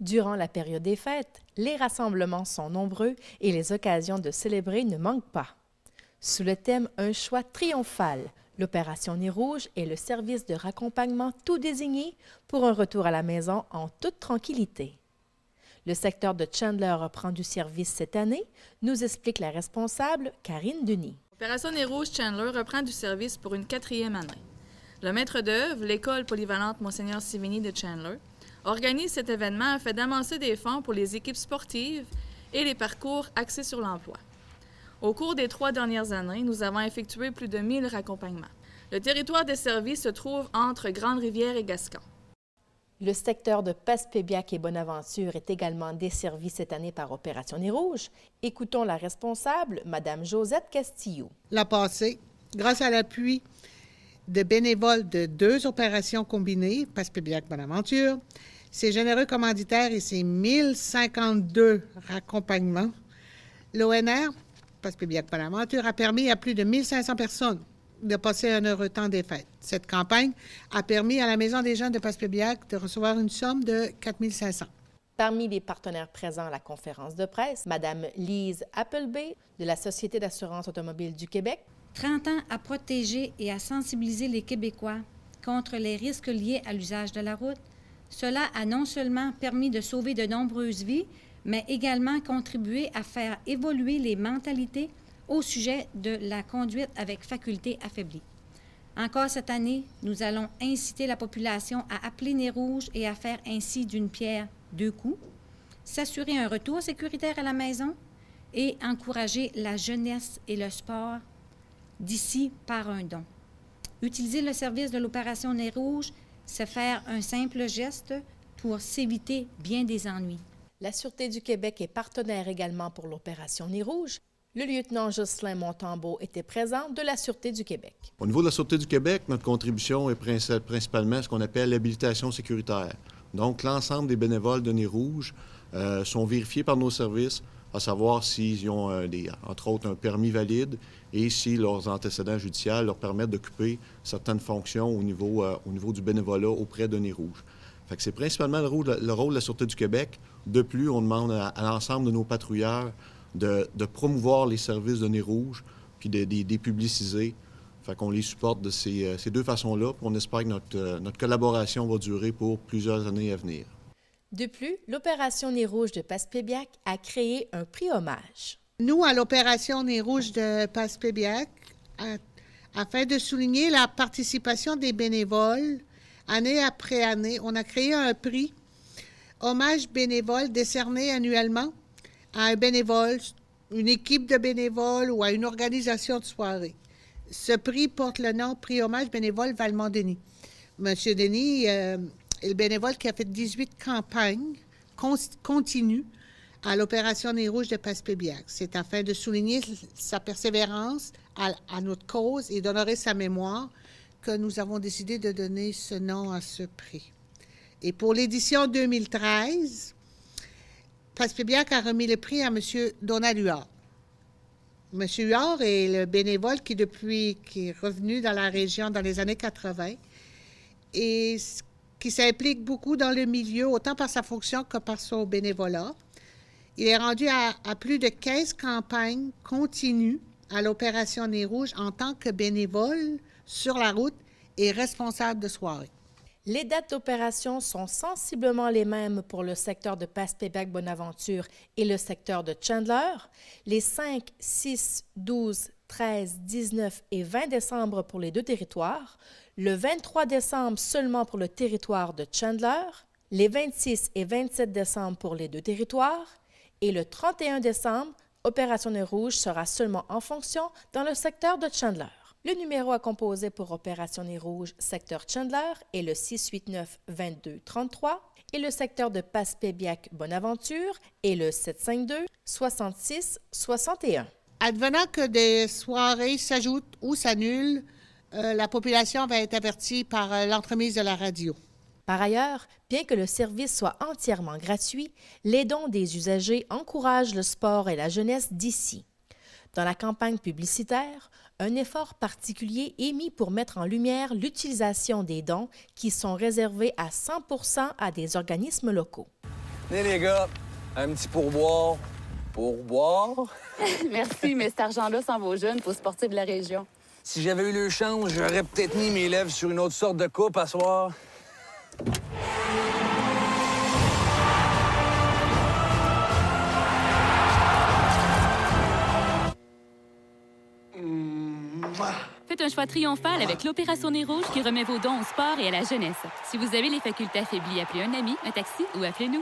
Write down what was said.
Durant la période des fêtes, les rassemblements sont nombreux et les occasions de célébrer ne manquent pas. Sous le thème « Un choix triomphal », l'Opération Nez Rouge est le service de raccompagnement tout désigné pour un retour à la maison en toute tranquillité. Le secteur de Chandler reprend du service cette année, nous explique la responsable Karine Denis. L'Opération Nez Rouge Chandler reprend du service pour une 4e année. Le maître d'œuvre, l'école polyvalente Monseigneur Sivigny de Chandler, organise cet événement afin d'amasser des fonds pour les équipes sportives et les parcours axés sur l'emploi. Au cours des 3 dernières années, nous avons effectué plus de 1000 raccompagnements. Le territoire desservi se trouve entre Grande-Rivière et Gascon. Le secteur de Passepébiac et Bonaventure est également desservi cette année par Opération Nez Rouge. Écoutons la responsable, Mme Josette Castillo. L'an passé, grâce à l'appui de bénévoles de 2 opérations combinées, Passepébiac-Bonaventure, ses généreux commanditaires et ses 1052 raccompagnements, l'ONR, Passepébiac-Bonaventure, a permis à plus de 1500 personnes de passer un heureux temps des fêtes. Cette campagne a permis à la Maison des jeunes de Passepébiac de recevoir une somme de 4 500. Parmi les partenaires présents à la conférence de presse, Mme Lise Appleby de la Société d'assurance automobile du Québec. 30 ans à protéger et à sensibiliser les Québécois contre les risques liés à l'usage de la route. Cela a non seulement permis de sauver de nombreuses vies, mais également contribué à faire évoluer les mentalités au sujet de la conduite avec faculté affaiblie. Encore cette année, nous allons inciter la population à appeler Nez Rouge et à faire ainsi d'une pierre 2 coups, s'assurer un retour sécuritaire à la maison et encourager la jeunesse et le sport d'ici par un don. Utiliser le service de l'Opération Nez Rouge, c'est faire un simple geste pour s'éviter bien des ennuis. La Sûreté du Québec est partenaire également pour l'Opération Nez Rouge. Le lieutenant Jocelyn Montembeault était présent de la Sûreté du Québec. Au niveau de la Sûreté du Québec, notre contribution est principalement ce qu'on appelle l'habilitation sécuritaire. Donc, l'ensemble des bénévoles de Nez Rouge sont vérifiés par nos services, à savoir s'ils ont, entre autres, un permis valide et si leurs antécédents judiciaires leur permettent d'occuper certaines fonctions au niveau du bénévolat auprès de Nez Rouge. Fait que c'est principalement le rôle de la Sûreté du Québec. De plus, on demande à l'ensemble de nos patrouilleurs de promouvoir les services de Nez Rouge puis de les publiciser. Fait qu'on les supporte de ces 2 façons-là. On espère que notre collaboration va durer pour plusieurs années à venir. De plus, l'Opération Nez Rouge de Passepébiac a créé un prix hommage. Nous, à l'Opération Nez Rouge de Passepébiac, afin de souligner la participation des bénévoles, année après année, on a créé un prix hommage bénévole décerné annuellement à un bénévole, une équipe de bénévoles ou à une organisation de soirée. Ce prix porte le nom Prix hommage bénévole Valmont-Denis. Monsieur Denis est le bénévole qui a fait 18 campagnes continues à l'Opération Nez Rouge de Passepébiac. C'est afin de souligner sa persévérance à notre cause et d'honorer sa mémoire que nous avons décidé de donner ce nom à ce prix. Et pour l'édition 2013, Passepébiac a remis le prix à M. Donald Huard. M. Huard est le bénévole qui est revenu dans la région dans les années 80 et qui s'implique beaucoup dans le milieu, autant par sa fonction que par son bénévolat. Il est rendu à plus de 15 campagnes continues à l'Opération Nez Rouge en tant que bénévole sur la route et responsable de soirée. Les dates d'opération sont sensiblement les mêmes pour le secteur de Passepébiac-Bonaventure et le secteur de Chandler, les 5, 6, 12, 13, 19 et 20 décembre pour les 2 territoires, le 23 décembre seulement pour le territoire de Chandler, les 26 et 27 décembre pour les 2 territoires, et le 31 décembre, Opération Nez Rouge sera seulement en fonction dans le secteur de Chandler. Le numéro à composer pour Opération Nez Rouge, secteur Chandler, est le 689-22-33 et le secteur de Passepébiac-Bonaventure est le 752-66-61. Advenant que des soirées s'ajoutent ou s'annulent, la population va être avertie par l'entremise de la radio. Par ailleurs, bien que le service soit entièrement gratuit, les dons des usagers encouragent le sport et la jeunesse d'ici. Dans la campagne publicitaire, un effort particulier est mis pour mettre en lumière l'utilisation des dons qui sont réservés à 100% à des organismes locaux. Venez, les gars, un petit pourboire. Pourboire? Merci, mais cet argent-là s'en va aux jeunes pour sportifs de la région. Si j'avais eu le chance, j'aurais peut-être mis mes lèvres sur une autre sorte de coupe à soir. Faites un choix triomphal avec l'Opération Nez Rouge qui remet vos dons au sport et à la jeunesse. Si vous avez les facultés affaiblies, appelez un ami, un taxi ou appelez-nous.